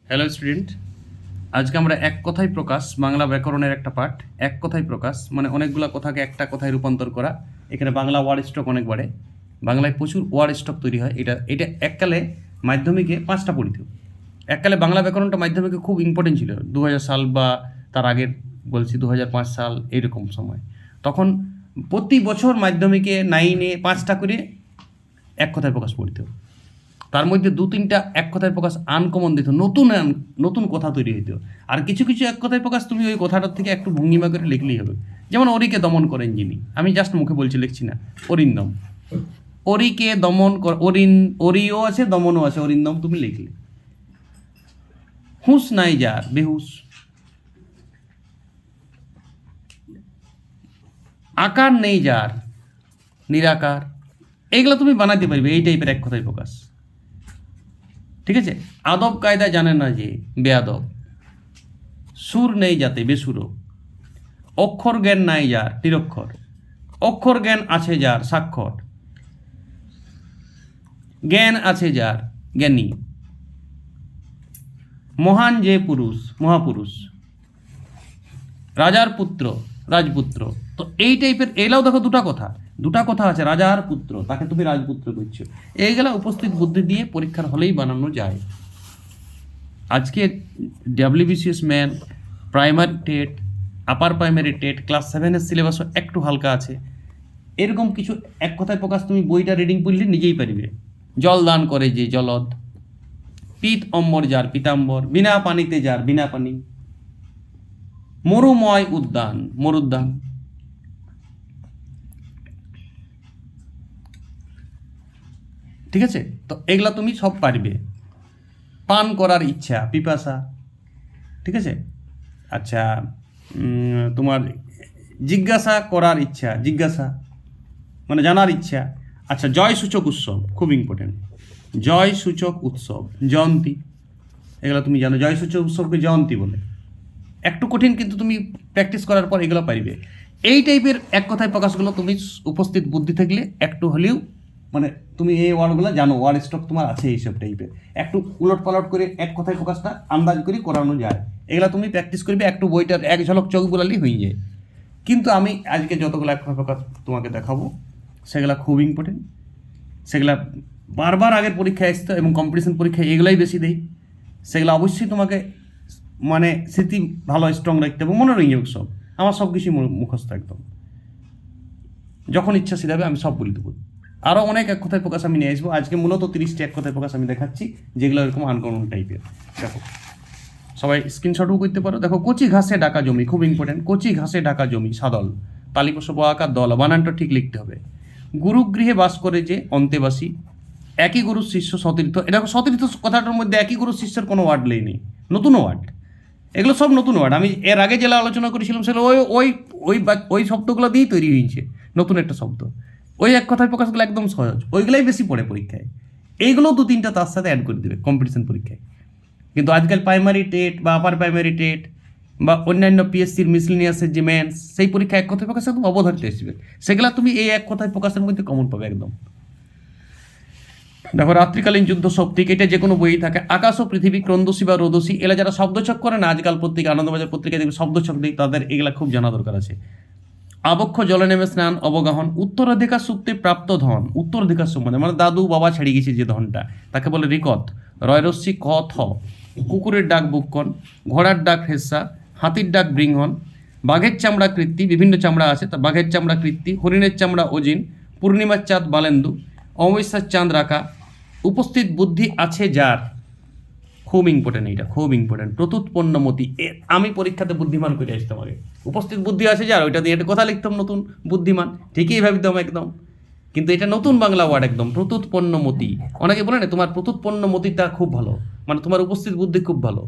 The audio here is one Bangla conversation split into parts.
হ্যালো স্টুডেন্ট, আজকে আমরা এক কথায় প্রকাশ বাংলা ব্যাকরণের একটা পাঠ। এক কথায় প্রকাশ মানে অনেকগুলো কথাকে একটা কথায় রূপান্তর করা। এখানে বাংলা ওয়ার্ড স্টক অনেক বাড়ে, বাংলায় প্রচুর ওয়ার্ড স্টক তৈরি হয়। এটা এককালে মাধ্যমিকে 5টা পড়িত। এককালে বাংলা ব্যাকরণটা মাধ্যমিকে খুব ইম্পর্টেন্ট ছিল, 2000 সাল বা তার আগের বলছি 2005 সাল এইরকম সময়। তখন প্রতি বছর মাধ্যমিকে 9-এ 5টা করে এক কথায় প্রকাশ পড়িত। তার মধ্যে 2-3টা এক কথায় প্রকাশ আনকমন দিত, নতুন কথা তৈরি হইত। আর কিছু কিছু এক কথায় প্রকাশ তুমি ওই কথাটার থেকে একটু ভঙ্গিমা করে লিখলেই হবে। যেমন অরিকে দমন করেন যিনি, আমি জাস্ট মুখে বলছি, লিখছি না। অরিন্দম, অরিকে দমন অরিও আছে, দমনও আছে, অরিন্দম তুমি লিখলে। হুঁশ নাই যার, বেহুশ। আকার নেই যার, নিরাকার। এইগুলো তুমি বানাতে পারবে এই টাইপের এক কথায় প্রকাশ। ঠিক আছে। আদব কায়দা জানে না যে, বেয়াদব। সুর নেই যাতে, বেসুরো। অক্ষর জ্ঞান নাই যার, নিরক্ষর। অক্ষর জ্ঞান আছে যার, স্বাক্ষর। জ্ঞান আছে যার, জ্ঞানী। মহান যে পুরুষ, মহাপুরুষ। রাজার পুত্র, রাজপুত্র। তো এই টাইপের এলাও দেখো দুটা কথা আছে, রাজার পুত্র, তাকে তুমি রাজপুত্র করছো। এইগুলা উপস্থিত বুদ্ধি দিয়ে পরীক্ষার হলেই বানানো যায়। আজকে WBCS main, primary TET, upper primary TET, class 7-এর সিলেবাসও একটু হালকা আছে। এরকম কিছু এক কথায় প্রকাশ তুমি বইটা রিডিং পড়লে নিজেই পারবে। জল দান করে যে, জলদ। পিত অম্বর যার, পিতাম্বর। বিনা পানিতে যার, বিনা পানি। মরুময় উদ্যান, মরুদ্যান। ঠিক আছে। তো এগুলা তুমি সব পারবে। পান করার ইচ্ছা, পিপাসা। ঠিক আছে। আচ্ছা, তোমার জিজ্ঞাসা করার ইচ্ছা, জিজ্ঞাসা মানে জানার ইচ্ছা। আচ্ছা, জয় সূচক উৎসব খুব ইম্পর্টেন্ট। জয় সূচক উৎসব, জয়ন্তী। এগুলো তুমি জানো, জয় সূচক উৎসবকে জয়ন্তী বলে। একটু কঠিন, কিন্তু তুমি প্র্যাকটিস করার পর এগুলো পারবে। এই টাইপের এক কথায় প্রকাশগুলো তুমি উপস্থিত বুদ্ধি থাকলে একটু হলেও মানে তুমি এই ওয়ার্ডগুলো জানো, ওয়ার্ড স্টক তোমার আছে এইসব টাইপের। একটু উলট পালট করে এক কথায় প্রকাশটা আন্দাজ করে করানো যায়। এগুলো তুমি প্র্যাকটিস করবে, একটু বইটার এক ঝলক চোখ বোলালেই হয়ে যায়। কিন্তু আমি আজকে যতগুলো এক কথায় প্রকাশ তোমাকে দেখাবো সেগুলো খুব ইম্পর্টেন্ট। সেগুলা বারবার আগের পরীক্ষায় আসতো এবং কম্পিটিশন পরীক্ষায় এগুলাই বেশি দেয়। সেগুলো অবশ্যই তোমাকে মানে স্মৃতি ভালো স্ট্রং রাখতে হবে, মনে রয়ে যাবে সব। আমার সব কিছুই মুখস্থ একদম, যখন ইচ্ছা সেভাবে আমি সব বলে দেবো। আরও অনেক এক কথায় প্রকাশ আমি নিয়ে আসবো। আজকে মূলত 30টি এক কথায় প্রকাশ আমি দেখাচ্ছি, যেগুলো এরকম আনকমন টাইপের। দেখো, সবাই স্ক্রিনশটও করতে পারো। দেখো, কচি ঘাসে ঢাকা জমি, খুব ইম্পর্টেন্ট। কচি ঘাসে ঢাকা জমি, সাদল। তালিপস আকার দল, বানানটা ঠিক লিখতে হবে। গুরুগৃহে বাস করে যে, অন্তেবাসী। একই গুরুর শিষ্য, সতীর্থ। এটা দেখো, সতীর্থ কথাটার মধ্যে একই গুরুর শিষ্যের কোনো ওয়ার্ড নেই, নতুন ওয়ার্ড। এগুলো সব নতুন ওয়ার্ড। আমি এর আগে যেটা আলোচনা করেছিলাম সেগুলো ওই ওই ওই ওই শব্দগুলো দিয়েই তৈরি হয়েছে নতুন একটা শব্দ। ওই এক কথায় প্রকাশগুলো একদম সহজ, ওইগুলাই বেশি পড়ে পরীক্ষায়। এইগুলো 2-3টা তার সাথে অ্যাড করে দেবে কম্পিটিশন পরীক্ষায়। কিন্তু আজকাল প্রাইমারি টেট বা আপার প্রাইমারি টেট বা অন্যান্য পিএসসির মিসলিনিয়াসের যে মেন্স, সেই পরীক্ষা এক কথায় প্রকাশ একদম অবধারিত আসবে। সেগুলো তুমি এই এক কথায় প্রকাশের মধ্যে কমন পাবে একদম। দেখো, রাত্রিকালীন যুদ্ধ শক্তিক, এটা যে কোনো বইই থাকে। আকাশ ও পৃথিবী, ক্রন্দসী বা রোদসী। এরা যারা শব্দছক করে না, আজকাল পত্রিকা, আনন্দবাজার পত্রিকা দেখবে শব্দছক দিই, তাদের এগুলা খুব জানা দরকার আছে। আবক্ষ জলে নেমে স্নান, অবগাহন। উত্তরাধিকার সূত্রে প্রাপ্ত ধন, উত্তরাধিকার সম্বন্ধে মানে দাদু বাবা ছেড়ে গেছে যে ধনটা, তাকে বলে রিকত। রয়রস্যি ক থ। কুকুরের ডাক বুককন, ঘোড়ার ডাক ফেসা, হাতির ডাক বৃংহন। বাঘের চামড়া কৃত্তি, বিভিন্ন চামড়া আছে, তা বাঘের চামড়া কৃত্তি। হরিণের চামড়া অজিন। পূর্ণিমার চাঁদ বালেন্দু। অমাবস্যার চাঁদ রাখা। উপস্থিত বুদ্ধি আছে যার, খুব ইম্পর্টেন্ট, এইটা খুব ইম্পর্টেন্ট। প্রত্যুৎপন্নমতি, আমি পরীক্ষাতে বুদ্ধিমান করে আসতাম আগে। উপস্থিত বুদ্ধি আছে যার, ওইটা দিয়ে একটা কথা লিখতাম, নতুন বুদ্ধিমান, ঠিকই ভাবিতাম একদম। কিন্তু এটা নতুন বাংলা ওয়ার্ড একদম, প্রত্যুৎপন্নমতি। অনেকে বলে না তোমার প্রত্যুৎপন্নমতিটা খুব ভালো, মানে তোমার উপস্থিত বুদ্ধি খুব ভালো।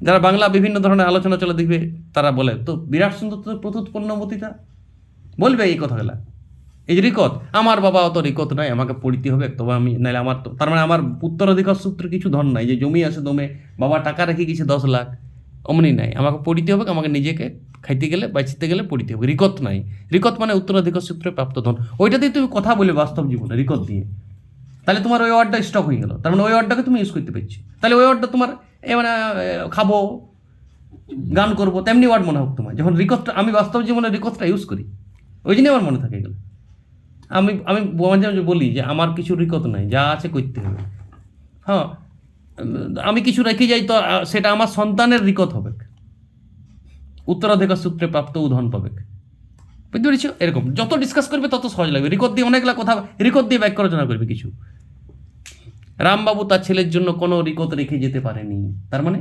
যারা বাংলা বিভিন্ন ধরনের আলোচনা চলে দেখবে, তারা বলে তো বিরাট সুন্দর তো প্রত্যুৎপন্নমতিটা, বলবে এই কথাগুলা। এই যে রিকত, আমার বাবা অত রিকত নাই, আমাকে পড়িতে হবে, তবে আমি নাহলে আমার তো, তার মানে আমার উত্তরাধিকার সূত্রে কিছু ধন নাই, যে জমি আছে দমে, বাবা টাকা রেখে গেছে 10 লাখ, অমনি নাই, আমাকে পড়িতে হবে, আমাকে নিজেকে খাইতে গেলে বাঁচতে গেলে পড়িতে হবে। রিকত নাই। রিকত মানে উত্তরাধিকার সূত্রে প্রাপ্ত ধন। ওইটা দিয়ে তুমি কথা বলে বাস্তব জীবনে রিকত দিয়ে। তাহলে তোমার ওই ওয়ার্ডটা স্টক হয়ে গেল, তার মানে ওই ওয়ার্ডটাকে তুমি ইউজ করতে পারছো। তাহলে ওই ওয়ার্ডটা তোমার মানে খাবো, গান করবো, তেমনি ওয়ার্ড মনে হোক তোমার। যখন রিকথটা, আমি বাস্তব জীবনে রিকথটা ইউজ করি, ওই জন্যই আমার মনে থাকে এগুলো। আমি আমি মাঝে মাঝে বলি যে আমার কিছু রিকথ নাই, যা আছে করতে হবে। হ্যাঁ, আমি কিছু রেখে যাই তো সেটা আমার সন্তানের রিকথ হবে, উত্তরাধিকার সূত্রে প্রাপ্ত উদাহরণ পাবে। বুঝতে পেরেছো? এরকম যত ডিসকাস করবে তত সহজ লাগবে। রিকথ দিয়ে অনেকগুলো কথা, রিকথ দিয়ে বাক্য রচনা করবে কিছু। রামবাবু তার ছেলের জন্য কোনো রিকথ রেখে যেতে পারেনি, তার মানে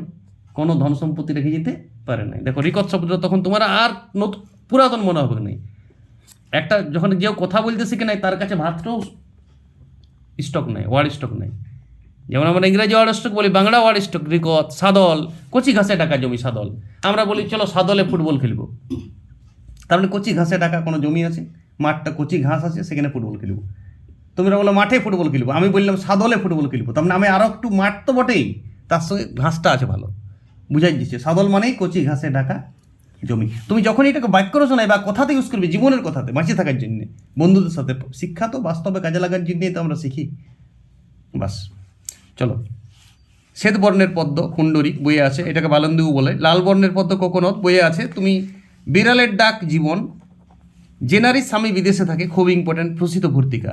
কোনো ধন সম্পত্তি রেখে যেতে পারে নাই। দেখো রিকথ শব্দটা তখন তোমার আর নতুন পুরাতন মনে হবে নাই। একটা যখন কেউ কথা বলতে শিখে নাই, তার কাছে ভাতটাও স্টক নাই, ওয়ার্ড স্টক নাই। যেমন আমরা ইংরেজি ওয়ার্ড স্টক বলি, বাংলা ওয়ার্ড স্টক রিকথ, সাদল, কচি ঘাসে টাকা জমি সাদল। আমরা বলি চলো সাদলে ফুটবল খেলবো, তার মানে কচি ঘাসে টাকা কোনো জমি আছে, মাঠটা কচি ঘাস আছে, সেখানে ফুটবল খেলবো। তোমরা বলো মাঠে ফুটবল খেলবো, আমি বললাম সাদলে ফুটবল খেলবো। তার মানে আমি আরও একটু মাঠ তো বটেই, তার সঙ্গে ঘাসটা আছে ভালো, বুঝাই দিচ্ছে। সাদল মানেই কচি ঘাসে ঢাকা জমি। তুমি যখন এটাকে বাক্য রচনায় বা কথাতে ইউজ করবে, জীবনের কথাতে, বাঁচে থাকার জন্যে, বন্ধুদের সাথে, শিক্ষা তো বাস্তবে কাজে লাগার জন্যই তো আমরা শিখি। বাস, চলো। শ্বেত বর্ণের পদ্ম কুণ্ডরী বইয়ে আছে, এটাকে বালন্দিউ বলে। লাল বর্ণের পদ্ম কোকোনট বইয়ে আছে। তুমি বিড়ালের ডাক জীবন, যে নারীর স্বামী বিদেশে থাকে, খুব ইম্পর্টেন্ট, প্রসিত ভর্তিকা।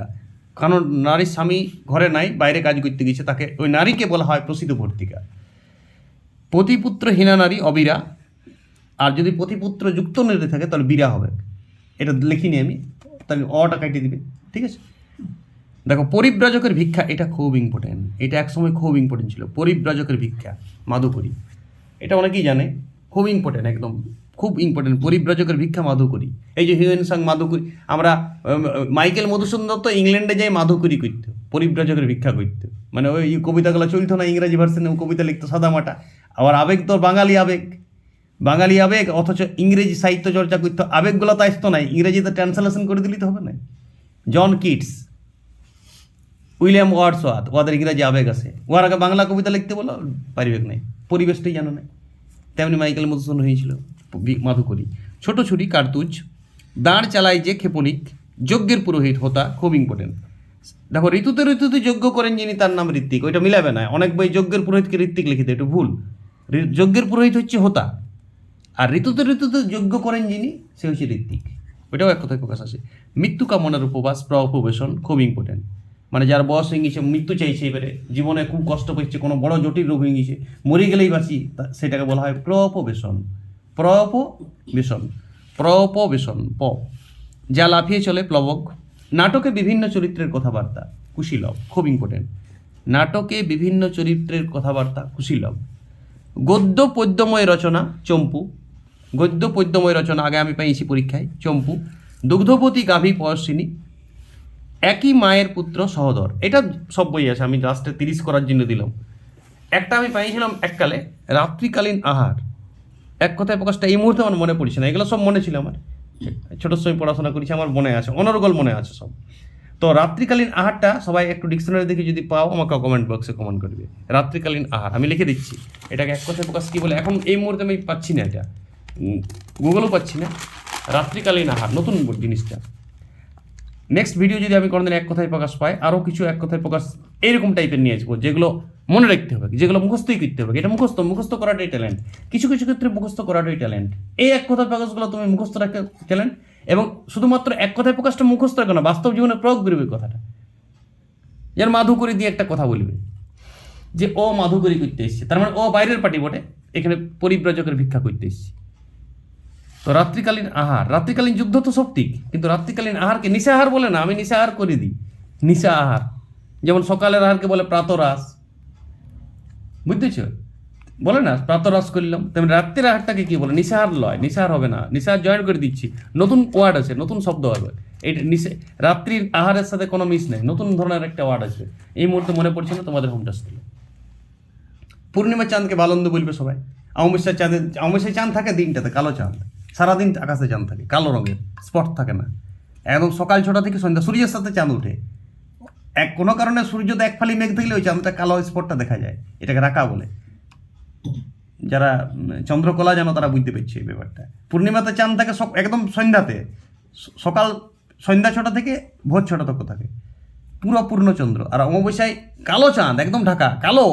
কারণ নারীর স্বামী ঘরে নাই, বাইরে কাজ করতে গেছে, তাকে ওই নারীকে বলা হয় প্রসিত ভর্তিকা। পতিপুত্র হীনা নারী অবিরা, আর যদি পতিপুত্র যুক্ত নারী থাকে তাহলে বীরা হবে। এটা লিখিনি আমি, তাহলে অটা কাটিয়ে দিবে, ঠিক আছে? দেখো পরিব্রাজকের ভিক্ষা, এটা খুব ইম্পর্টেন্ট, এটা একসময় খুব ইম্পর্টেন্ট ছিল। পরিব্রাজকের ভিক্ষা, মাধুকরী, এটা অনেকেই জানে, খুব ইম্পর্টেন্ট, একদম খুব ইম্পর্টেন্ট। পরিব্রাজকের ভিক্ষা মাধুকরী, এই যে হিউয়েন সাং মাধুকরী, আমরা মাইকেল মধুসূদন দত্ত ইংল্যান্ডে যাই মাধুকরী করত, পরিব্রাজকের ভিক্ষা করত। মানে ওই কবিতাগুলো চলতো না ইংরাজি ভার্সনে, কবিতা লিখতো সাদামাটা। আবার আবেগ তো বাঙালি আবেগ, বাঙালি আবেগ, অথচ ইংরেজি সাহিত্য চর্চা করতো। আবেগগুলো তো আসতো নাই, ইংরেজিতে ট্রান্সলেশন করে দিলেই তো হবে না। জন কিটস, উইলিয়াম ওয়ার্ডসওয়ার্থ, ওদের ইংরাজি আবেগ আছে, ওর আগে বাংলা কবিতা লিখতে বলো, পারিবেক নাই, পরিবেশটাই জানো না। তেমনি মাইকেল মধুসূদন হয়েছিল মাধুকরী। ছোট ছুরি কার্তুজ, দাঁড় চালাই যে ক্ষেপণিক, যজ্ঞের পুরোহিত হোতা, খুব ইম্পর্টেন্ট। দেখো ঋতুতে ঋতুতে যজ্ঞ করেন যিনি, তার নাম ঋত্বিক, ওইটা মিলাবে না। অনেক বই যজ্ঞের পুরোহিতকে ঋত্বিক লিখিতে, একটু ভুল। যজ্ঞের পুরোহিত হচ্ছে হোতা, আর ঋতুতে ঋতুতে যজ্ঞ করেন যিনি, সে হচ্ছে ঋত্বিক। ওইটাও এক কথায় প্রকাশ আছে। মৃত্যু কামনার উপবাস, প্রবেশন, খুব ইম্পর্টেন্ট। মানে যার বয়স হয়ে গেছে, মৃত্যু চাইছে, এবারে জীবনে খুব কষ্ট পেয়েছে, কোনো বড় জটিল রোগ হয়ে গেছে, মরে গেলেই বাঁচি, সেটাকে বলা হয় প্রপবেশন। প্রপবেশন, প্রপবেশন, প। যা লাফিয়ে চলে, প্লবক। নাটকে বিভিন্ন চরিত্রের কথাবার্তা, কুশীলব, খুব ইম্পর্টেন্ট। নাটকে বিভিন্ন চরিত্রের কথাবার্তা, কুশীলব। গদ্য পদ্যময় রচনা, চম্পু। গদ্য পদ্যময় রচনা আগে আমি পাইছি পরীক্ষায়, চম্পু। দুগ্ধবতী গাভী পয়সিনী, একই মায়ের পুত্র সহোদর, এটা সব বই আছে, আমি লাস্টে 30 করার জন্য দিলাম। একটা আমি পাইছিলাম এককালে, রাত্রিকালীন আহার, এক কথায় প্রকাশটা এই মুহূর্তে আমার মনে পড়ছে না, এগুলো সব মনে ছিল আমার, ছোটোর সময় পড়াশোনা করেছি, আমার মনে আছে, অনর্গল মনে আছে সব। তো রাত্রিকালীন আহারটা সবাই একটু ডিকশনারি দেখে যদি পাও আমাকে কমেন্ট বক্সে কমেন্ট করবে। রাত্রিকালীন আহার আমি লিখে দিচ্ছি, এটাকে এক কথায় প্রকাশ কী বলে, এখন এই মুহূর্তে আমি পাচ্ছি না, এটা গুগলও পাচ্ছি না। রাত্রিকালীন আহার নতুন জিনিসটা। নেক্সট ভিডিও যদি আমি কোনোদিন এক কথায় প্রকাশ পাই, আরও কিছু এক কথায় প্রকাশ এইরকম টাইপের নিয়ে আসবো, যেগুলো মনে রাখতে হবে, যেগুলো মুখস্থই করতে হবে। এটা মুখস্থ করাটাই ট্যালেন্ট, কিছু কিছু ক্ষেত্রে মুখস্থ করাটাই ট্যালেন্ট। এই এক কথায় প্রকাশগুলো তুমি মুখস্থ রাখতে ট্যালেন্ট, এবং শুধুমাত্র এক কথায় প্রকাশটা মুখস্থ রাখো না, বাস্তব জীবনে প্রয়োগ করবে কথাটা। যেন মাধুকরী দিয়ে একটা কথা বলবে যে ও মাধুকরী করতে এসছে, তার মানে ও বাইরের পার্টি বটে, এখানে পরিব্রাজকের ভিক্ষা করতে এসছে। তো রাত্রিকালীন আহার, রাত্রিকালীন যুদ্ধ তো সব ঠিক, কিন্তু রাত্রিকালীন আহারকে নিশাহার বলে না, আমি নিশাহার করে দিই, নিশা আহার। যেমন সকালের আহারকে বলে প্রাতরাস, বুঝতেছ, বলে না প্রাতরাস করলাম, তেমনি রাত্রির আহারটাকে কি বলে, নিশাহার লয়, নিশাহার হবে না, নিশাহার জয়েন করে দিচ্ছি, নতুন ওয়ার্ড আছে, নতুন শব্দ হবে। এটা রাত্রির আহারের সাথে কোনো মিস নেই, নতুন ধরনের একটা ওয়ার্ড আছে, এই মুহূর্তে মনে পড়ছে না তোমাদের হোম টাস্কে। পূর্ণিমার চাঁদকে বালন্দ বলবে সবাই। অমাবস্যায় চাঁদ থাকে দিনটাতে, কালো চাঁদ, সারাদিন আকাশে চাঁদ থাকে, কালো রঙের স্পট থাকে না, একদম সকাল 6টা থেকে সন্ধ্যা, সূর্যের সাথে চাঁদ ওঠে। কোনো কারণে সূর্যতে এক ফালি মেঘ থাকলে ওই চাঁদটা কালো স্পটটা দেখা যায়, এটাকে রাকা বলে। যারা চন্দ্রকলা জানো তারা বুঝতে পারছে এই ব্যাপারটা। পূর্ণিমাতে চাঁদ থাকে একদম সন্ধ্যাতে, সকাল সন্ধ্যা 6টা থেকে ভোর 6টা তক থাকে। পুরো পূর্ণচন্দ্র, আর অমাবস্যায় কালো চাঁদ, একদম ঢাকা কালো,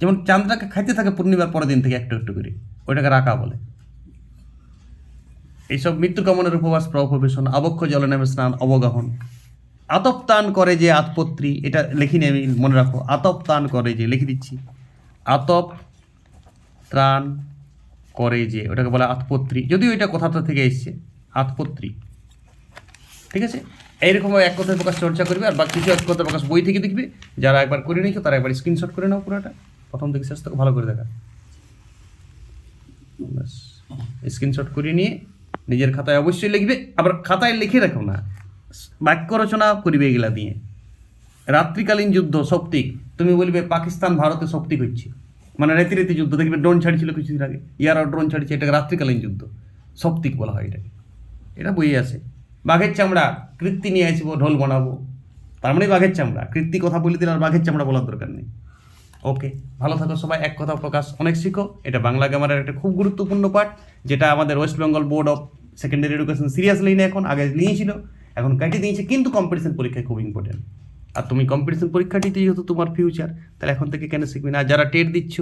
যেমন চাঁদটাকে খাইতে থাকে পূর্ণিমার পরের দিন থেকে একটু একটু করে, ওইটাকে রাখা বলে। এইসব মৃত্যু কামনের উপবাস, প্রভবেশন, আবক্ষ জলে নেমে স্নান, অবগাহন, আতপতান করে যে আতপত্রী, এটা লিখিনি আমি, মনে রাখো, আতপতান করে যে, লিখে দিচ্ছি, আতপ ত্রাণ করে যে, ওটাকে বলে আতপত্রী, যদিও এটা কথাটা থেকে এসছে আতপত্রী। ঠিক আছে, এইরকম এক কথায় প্রকাশ চর্চা করবে, আর বাকি কিছু এক কথায় প্রকাশ বই থেকে দেখবে। যারা একবার করে নিয়েছো তারা একবার স্ক্রিনশট করে নাও পুরোটা, প্রথম থেকে শেষ থেকে ভালো করে দেখা, ব্যাস স্ক্রিনশট করে নিয়ে নিজের খাতায় অবশ্যই লিখবে। আবার খাতায় লিখে রাখো না, বাক্য রচনা করবে এগুলা দিয়ে। রাত্রিকালীন যুদ্ধ সৌপ্তিক, তুমি বলবে পাকিস্তান ভারতে সৌপ্তিক হচ্ছে, মানে রাতি যুদ্ধ, দেখবে ড্রোন ছাড়ছিল কিছুদিন আগে, ইয়ারাও ড্রোন ছাড়ছে, এটাকে রাত্রিকালীন যুদ্ধ সৌপ্তিক বলা হয় এটাকে, এটা বইয়ে আছে। বাঘের চামড়া, কৃত্তি নিয়ে আসবো, ঢোল বানাবো, তার মানে বাঘের চামড়া, কৃত্তি কথা বলে দিলে আর বাঘের চামড়া বলার দরকার নেই। ওকে, ভালো থাকো সবাই। এক কথা প্রকাশ অনেক শিখো, এটা বাংলা গ্রামারের একটা খুব গুরুত্বপূর্ণ পার্ট, যেটা আমাদের West Bengal board of secondary education seriously নেই এখন, আগে নিয়েছিল, এখন কেটে দিয়েছে, কিন্তু কম্পিটিশন পরীক্ষায় খুব ইম্পর্টেন্ট। আর তুমি কম্পিটিশন পরীক্ষাটিতে যেহেতু তোমার ফিউচার, তাহলে এখন থেকে কেন শিখবে না? যারা টেট দিচ্ছ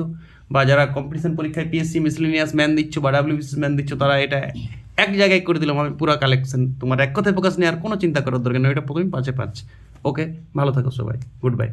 বা যারা কম্পিটিশন পরীক্ষায় পিএসসি মিসলিনিয়াস ম্যান দিচ্ছ বা ডাব্লিউবিসিএস ম্যান দিচ্ছ, তারা এটা এক জায়গায় করে দিলাম আমি পুরো কালেকশন, তোমার এক কথায় প্রকাশ নেওয়ার কোনো চিন্তা করার দরকার নেই, এটা প্রথমেই 5-5। ওকে, ভালো থাকো সবাই, গুড বাই।